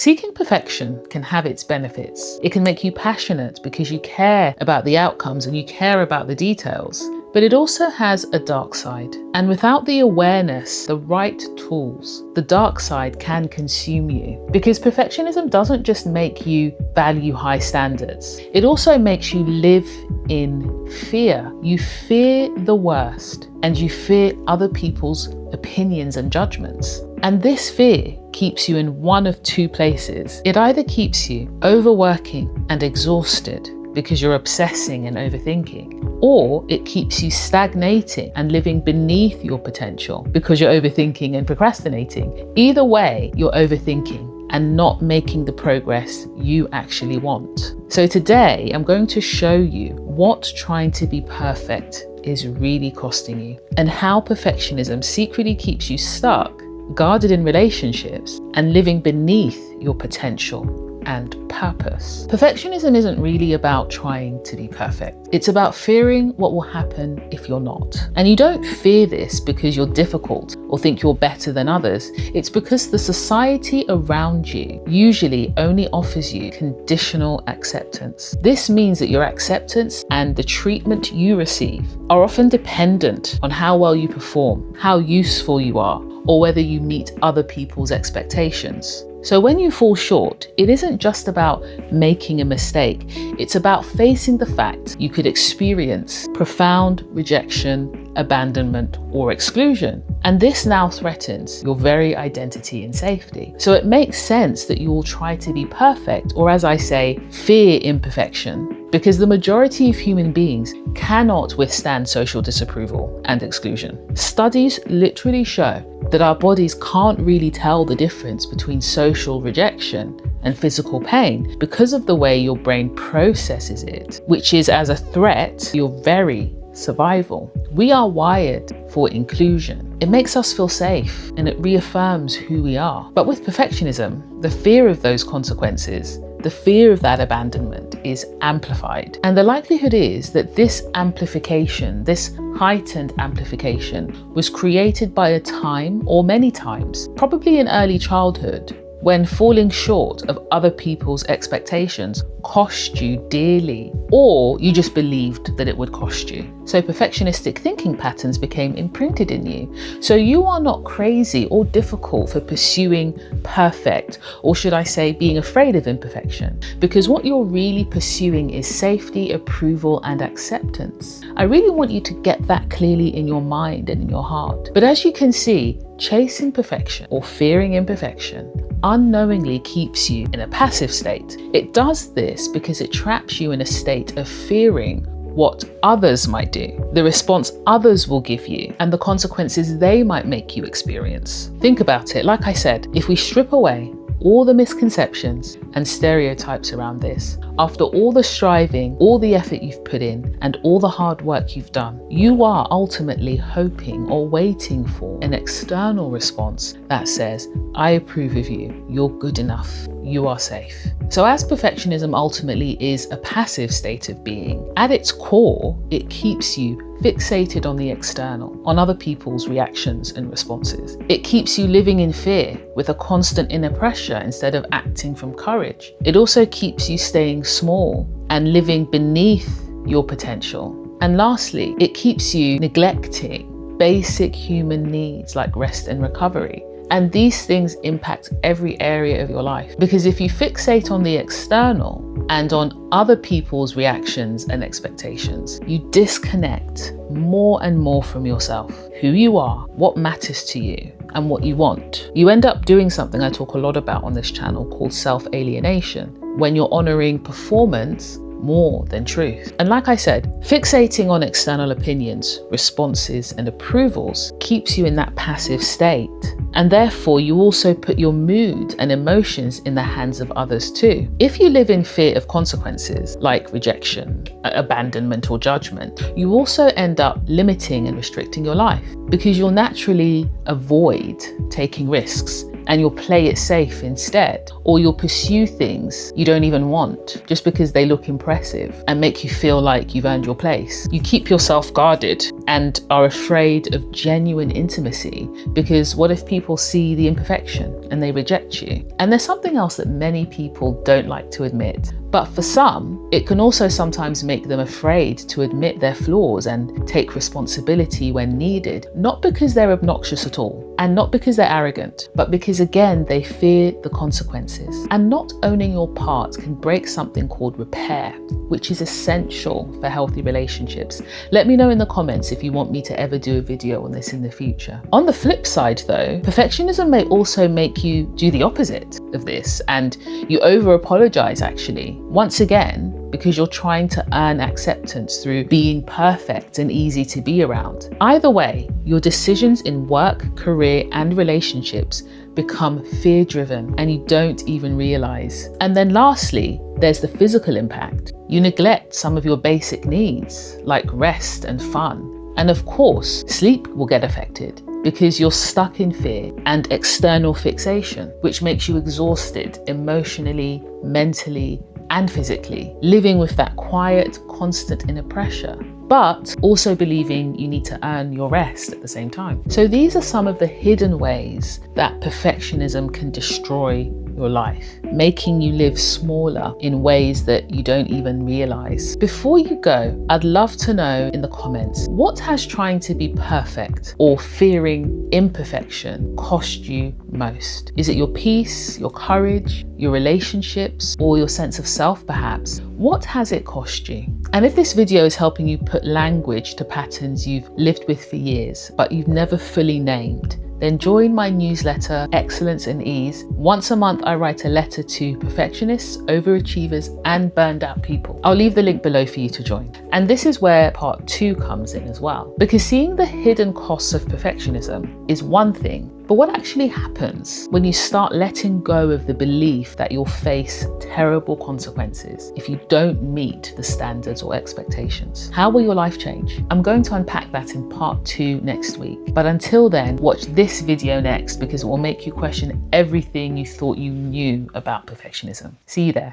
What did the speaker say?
Seeking perfection can have its benefits. It can make you passionate because you care about the outcomes and you care about the details. But it also has a dark side. And without the awareness, the right tools, the dark side can consume you. Because perfectionism doesn't just make you value high standards. It also makes you live in fear. You fear the worst and you fear other people's opinions and judgments. And this fear keeps you in one of two places. It either keeps you overworking and exhausted because you're obsessing and overthinking, or it keeps you stagnating and living beneath your potential because you're overthinking and procrastinating. Either way, you're overthinking and not making the progress you actually want. So today, I'm going to show you what trying to be perfect is really costing you and how perfectionism secretly keeps you stuck, guarded in relationships, and living beneath your potential and purpose. Perfectionism isn't really about trying to be perfect. It's about fearing what will happen if you're not. And you don't fear this because you're difficult or think you're better than others. It's because the society around you usually only offers you conditional acceptance. This means that your acceptance and the treatment you receive are often dependent on how well you perform, how useful you are, or whether you meet other people's expectations. So when you fall short, it isn't just about making a mistake. It's about facing the fact you could experience profound rejection, abandonment, or exclusion. And this now threatens your very identity and safety. So it makes sense that you will try to be perfect, or as I say, fear imperfection, because the majority of human beings cannot withstand social disapproval and exclusion. Studies literally show that our bodies can't really tell the difference between social rejection and physical pain because of the way your brain processes it, which is as a threat to your very survival. We are wired for inclusion. It makes us feel safe and it reaffirms who we are. But with perfectionism, the fear of those consequences, the fear of that abandonment is amplified. And the likelihood is that this amplification, this heightened amplification, was created by a time, or many times, probably in early childhood, when falling short of other people's expectations cost you dearly, or you just believed that it would cost you. So perfectionistic thinking patterns became imprinted in you. So you are not crazy or difficult for pursuing perfect, or should I say being afraid of imperfection, because what you're really pursuing is safety, approval, and acceptance. I really want you to get that clearly in your mind and in your heart. But as you can see, chasing perfection or fearing imperfection unknowingly keeps you in a passive state. It does this because it traps you in a state of fearing what others might do, the response others will give you, and the consequences they might make you experience. Think about it. Like I said, if we strip away all the misconceptions and stereotypes around this, after all the striving, all the effort you've put in, and all the hard work you've done, you are ultimately hoping or waiting for an external response that says, I approve of you, you're good enough, you are safe. So as perfectionism ultimately is a passive state of being, at its core, it keeps you fixated on the external, on other people's reactions and responses. It keeps you living in fear with a constant inner pressure instead of acting from courage. It also keeps you staying small and living beneath your potential. And lastly, it keeps you neglecting basic human needs like rest and recovery. And these things impact every area of your life, because if you fixate on the external and on other people's reactions and expectations, you disconnect more and more from yourself, who you are, what matters to you, and what you want. You end up doing something I talk a lot about on this channel called self-alienation, when you're honoring performance more than truth. And like I said, fixating on external opinions, responses, and approvals keeps you in that passive state. And therefore, you also put your mood and emotions in the hands of others too. If you live in fear of consequences like rejection, abandonment, or judgment, you also end up limiting and restricting your life, because you'll naturally avoid taking risks, and you'll play it safe instead. Or you'll pursue things you don't even want just because they look impressive and make you feel like you've earned your place. You keep yourself guarded and are afraid of genuine intimacy because what if people see the imperfection and they reject you? And there's something else that many people don't like to admit. But for some, it can also sometimes make them afraid to admit their flaws and take responsibility when needed, not because they're obnoxious at all, and not because they're arrogant, but because again, they fear the consequences. And not owning your part can break something called repair, which is essential for healthy relationships. Let me know in the comments if you want me to ever do a video on this in the future. On the flip side though, perfectionism may also make you do the opposite of this, and you over-apologize actually. Once again, because you're trying to earn acceptance through being perfect and easy to be around. Either way, your decisions in work, career, and relationships become fear-driven and you don't even realize. And then lastly, there's the physical impact. You neglect some of your basic needs like rest and fun. And of course, sleep will get affected because you're stuck in fear and external fixation, which makes you exhausted emotionally, mentally, and physically, living with that quiet, constant inner pressure, but also believing you need to earn your rest at the same time. So these are some of the hidden ways that perfectionism can destroy your life, making you live smaller in ways that you don't even realize. Before you go, I'd love to know in the comments, what has trying to be perfect or fearing imperfection cost you most? Is it your peace, your courage, your relationships, or your sense of self perhaps? What has it cost you? And if this video is helping you put language to patterns you've lived with for years, but you've never fully named, then join my newsletter, Excellence and Ease. Once a month, I write a letter to perfectionists, overachievers, and burned out people. I'll leave the link below for you to join. And this is where part 2 comes in as well. Because seeing the hidden costs of perfectionism is one thing, but what actually happens when you start letting go of the belief that you'll face terrible consequences if you don't meet the standards or expectations? How will your life change? I'm going to unpack that in part 2 next week. But until then, watch this video next because it will make you question everything you thought you knew about perfectionism. See you there.